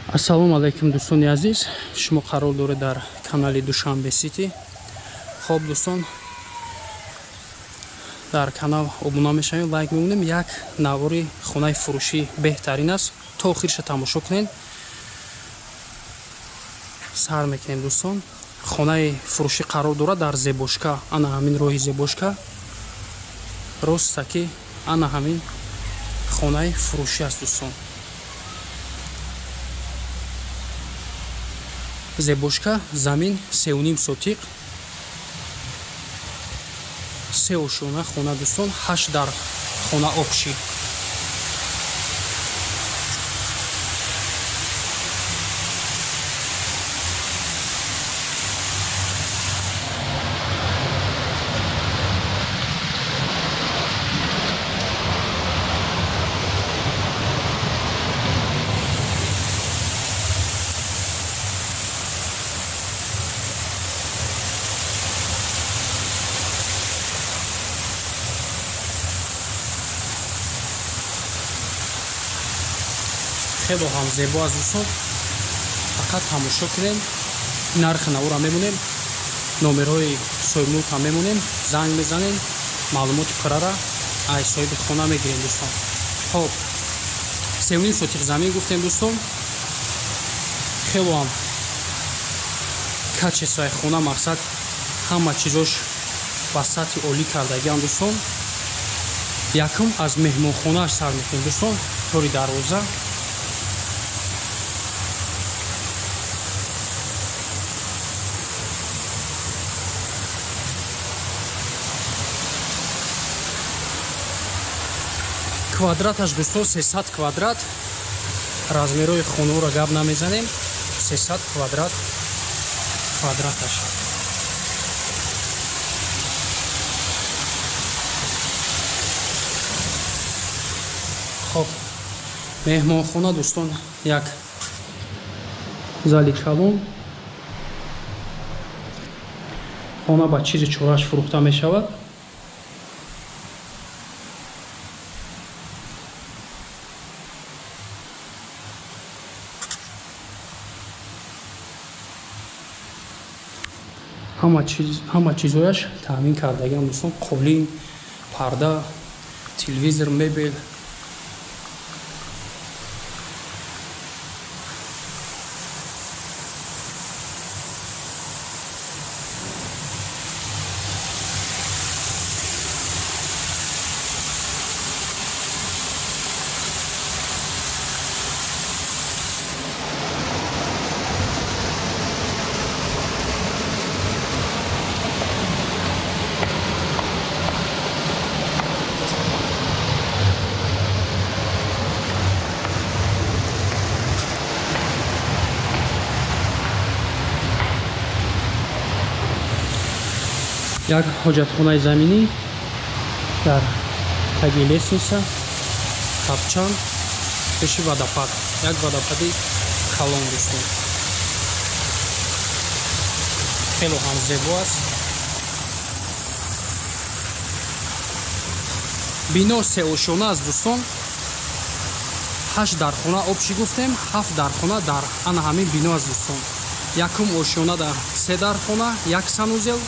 Ассалому алайкум дӯстони азиз, шумо қарор доред дар канали Душанбе Сити. Хоб дӯстон, дар канал обуна мешавем, лайк мекунем. Як навори хонаи фурӯшӣ беҳтарин аст. То охирша тамошо кунед. Сар мекунем дӯстон. Хонаи фурӯшӣ қарор дорад дар Зебошка. Ана ҳамин роҳи Зебошка. Ростаки ана ҳамин хонаи фурӯшӣ аст дӯстон. Зебошка, замин 3.5 сотиқ, 3 ошона хона дӯстон, 8 дар хона обшӣ. خیلی هم زیبا است دوستان. فقط تماشا کنیم. نرخ نورا میمونیم. نمرهای سویموت هم میمونیم. زنگ میزنیم. معلومات قراره ای صاحب خانه میگیریم دوستان. خب 3.5 سوتیق زمین گفتیم دوستان. خیلی هم کچ سای خانه مقصد همه چیزاش با سطح عالی کردگیان دوستان. یکم از مهمان خانه سر میکنیم دوستان. طوری دروازه квадраташ дӯстон 300 квадрат. размерои хонаро гап намезанем. 300 квадрат квадраташ. хоб меҳмонхона дӯстон, як зали калон. хона ба чизи чораш фурӯхта мешавад. ҳама чизояш таъмин кардагиам дӯстон. қолин, парда, телевизор, мебел. як ҳоҷатхонаи заминӣ дар таги лестница, хапчан, пеши водопад. Як водопади калон дӯстон. хело ҳам зебо аст. бино 3 ошона аст дӯстон. 8 дар хона обшӣ гуфтем, 7 дар хона дар ана ҳамин бино аст дӯстон. якум ошонада 3 дар хона, 1 санузел.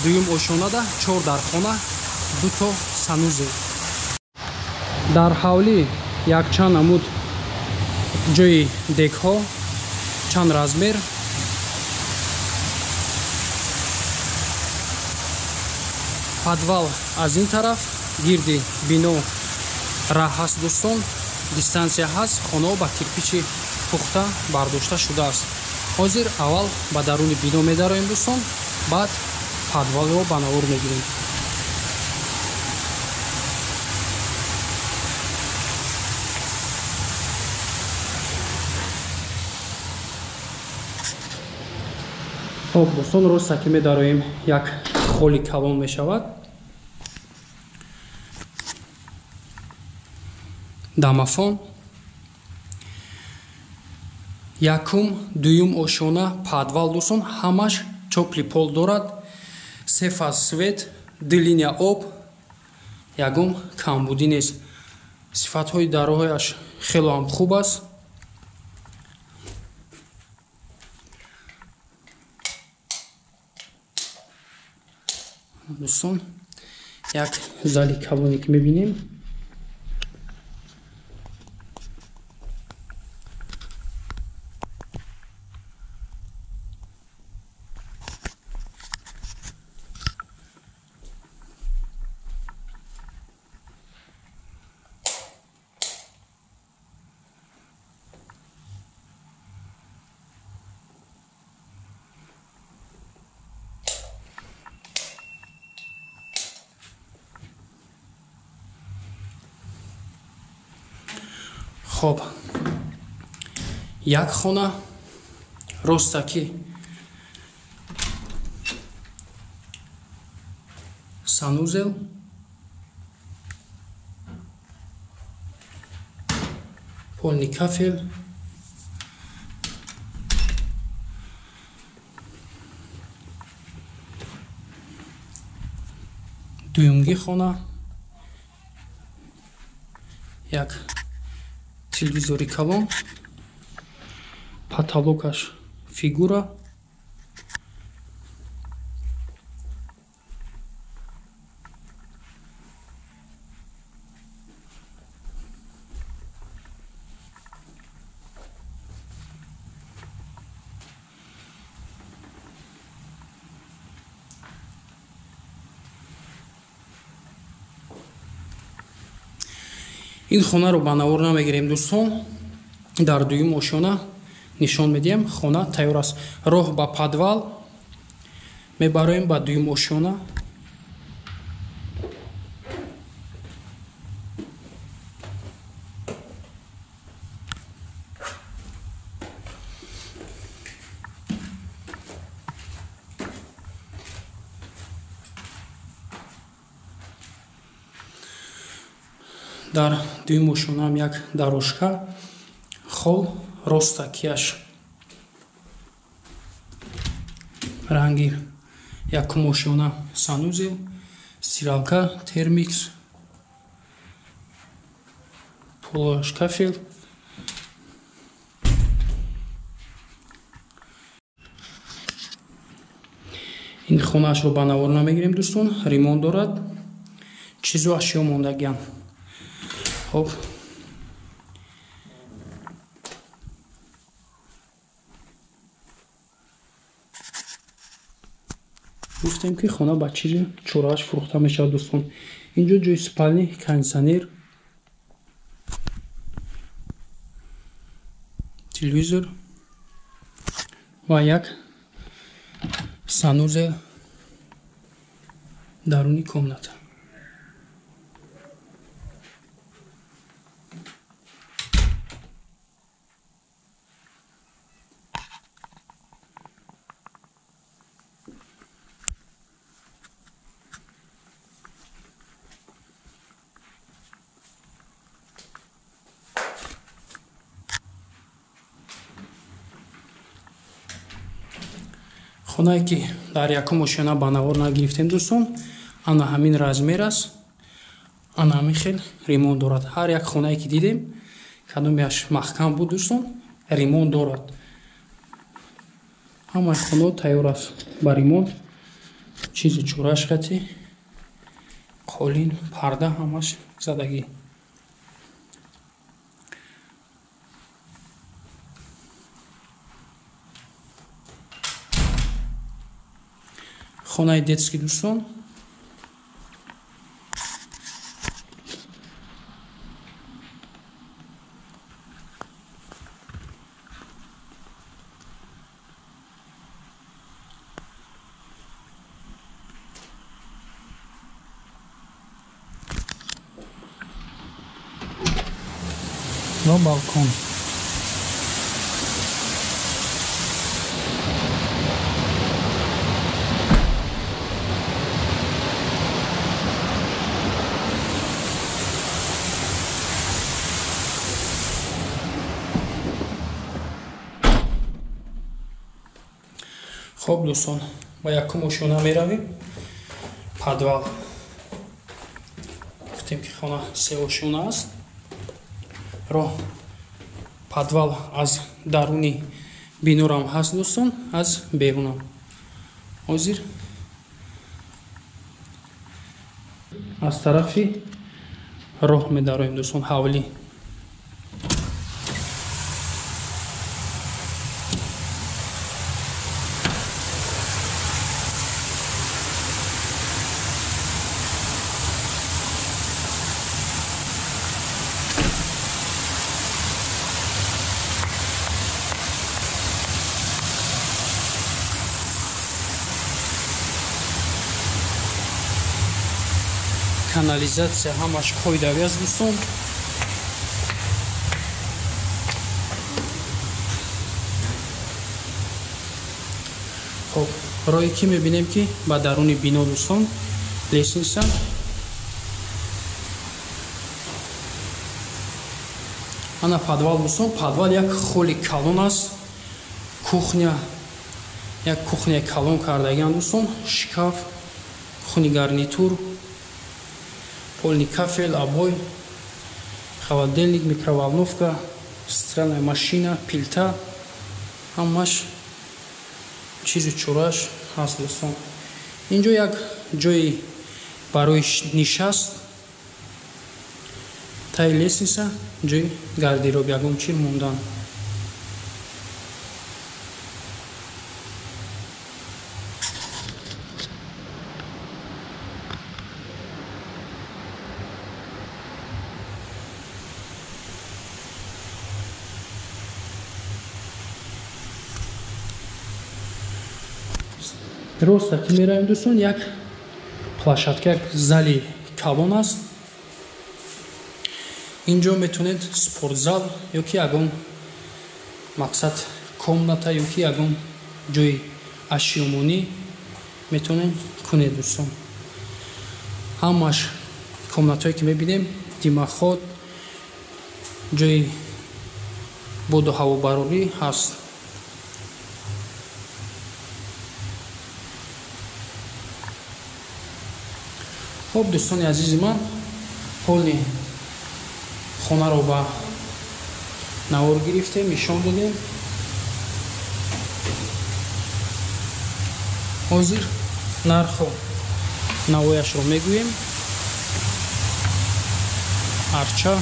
дуюм ошонада 4 дар хона, 2 то санузел. дар ҳавлӣ якчанд амуд ҷои декҳо, чанд размер. подвал аз ин тараф, гирди бино раҳ ҳаст дӯстон. дистансия ҳаст. хонаҳо ба кирпичи пухта бардошта шудааст. ҳозир аввал ба даруни бино медароем дӯстон, баъд подвалро ба навор мегирем. хоб дӯстон, роста ки медароем, як холи калон мешавад. дамафон, якум, дуюм ошона подвал дӯстон, ҳамаш чопли пол дорад. 3 фаз свет, 2 линия об, ягум камбудӣ нест. сифатҳои дароҳояш хело ҳам хуб аст. дӯстон, як зали калоник мебинем. خب یک خانه راستکی санузел, полный кафель, дуюмги хона, як телевизори калон, потолокаш фигура, ин хонаро ба навор намегирем дӯстон. Дар дуюм ошона нишон медиҳем. Хона тайёр аст. Роҳ ба подвал мебароем ба дуюм ошона. дар дуюм ошонаам як дарошка, хол, ростакияш ранги якум ошона санузел, стиралка, термикс, полош кафел. ин хонаашро ба навор намегирем дӯстон. ремонт дорад, чизу ашё мондагианд. خب گفتیم که خانه با چیزی چوراش فروخته میشه دوستان. اینجا جای سپالنی، کاندیشنر، تلویزور و یک санузел даруни комната. خونه‌ای که در یکم ошона ба навор нагирифтем дӯстон, ана ҳамин размер аст, ана ҳамин хел ремонт дорад. ҳар як хонае ки дидем кадомяш маҳкам буд дӯстон, ремонт дорад. ҳамаи хонаҳо тайёр аст ба ремонт. чизи чорашқати, қолин, парда ҳамаш задагӣ. хонаи детский дӯстон. ва балкон. خب دوستان، با یکم ошона меравем. подвал. гуфтем ки хона се ошона аст. роҳ подвал аз даруни бинорам ҳаст дӯстон, аз берунам. ҳозир аз тарафи роҳ медароем дӯстон ҳавлӣ. Канализация ҳамаш қоидави аст дӯстон. хоб роҳе ки мебинем ки ба даруни бино дӯстон лесница. ана подвал дӯстон. Подвал як холи калон аст. Кухня як кухняи калон кардагиам дӯстон. Шкаф, кухни гарнитур, полный кафель, обой, холодильник, микроволновка, стиральная машина, плита. ҳамаш чизу чораш ҳаст дӯстон. инҷо як ҷои барои нишаст. таи лестница ҷои гардероб ягон чиз мондан. роста ки меравем дӯстон, як площадка, як зали калон аст. инҷо метавонед спортзал ё ки ягон мақсад комната ё ки ягон ҷои ашёмонӣ метавонед кунед дӯстон. ҳамаш комнатое ки мебинем димаход, ҷои боду ҳавобарорӣ ҳаст. хоб дӯстони азизи ман, ҳоли хонаро ба навор гирифтем, нишон додем. ҳозир нарху навояшро мегӯем. арча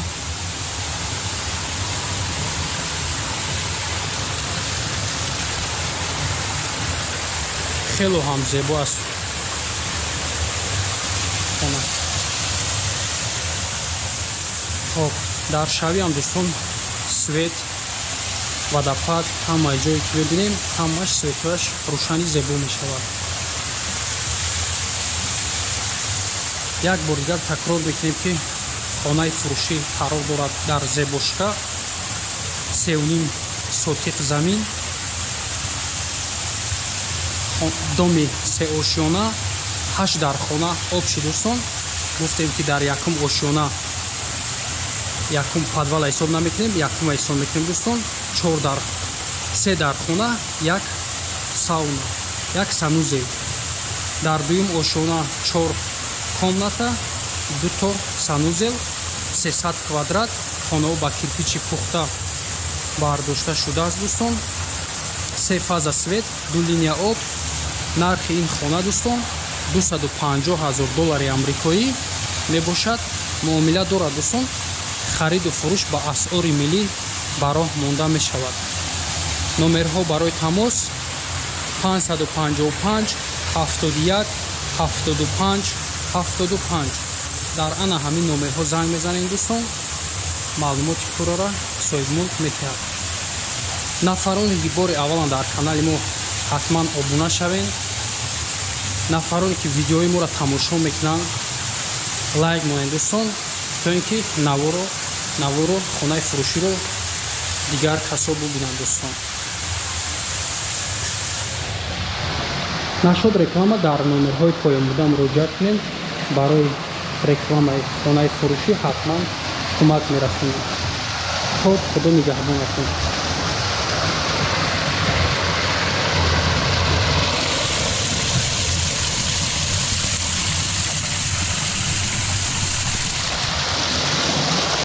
хело ҳам зебо аст. дар шави ҳам дӯстон свет, водопад, ҳамаи ҷое ки бибинем, ҳамаш светояш рӯшанӣ зебо мешавад. як бор дигар такрор мекунем ки хонаи фурӯшӣ қарор дорад дар зебошка, 3.5 сотиқ замин, доми сеошёна, 8 дар хона. обши дӯстон гуфтем ки дар якум ошёна якум подвала ҳисоб намекунем, якум ҳисоб мекунем дӯстон. 3 дар хона, як сауна, як санузел. дар дуюм ошона 4 комната, 2 то санузел, 300 квадрат. хонао ба кирпичи пухта бардошта шудааст дӯстон. 3 фаза свет, 2 линия об. нархи ин хона дӯстон $250,000 амрикоӣ мебошад. муомила дорад дӯстон. хариду фурӯш ба асъори миллӣ ба роҳ монда мешавад. номерҳо барои тамос 555 71 75 75. дар ана ҳамин номерҳо занг мезанем дӯстон. маълумоти пуррора соҳибмулк метиҳад. нафароне ки бори аввалан дар канали мо ҳатман обуна шавен. нафароне ки видеои моро тамошо мекунанд лайк монед дӯстон, то ин ки наворо хонаи фурӯширо дигар касо бубинанд дӯстон. нашуд реклама дар номерҳои поёнбуда муроҷиат кунед. барои рекламаи хонаи фурӯшӣ ҳатман кӯмак мерасонед. худо нигаҳбонатон.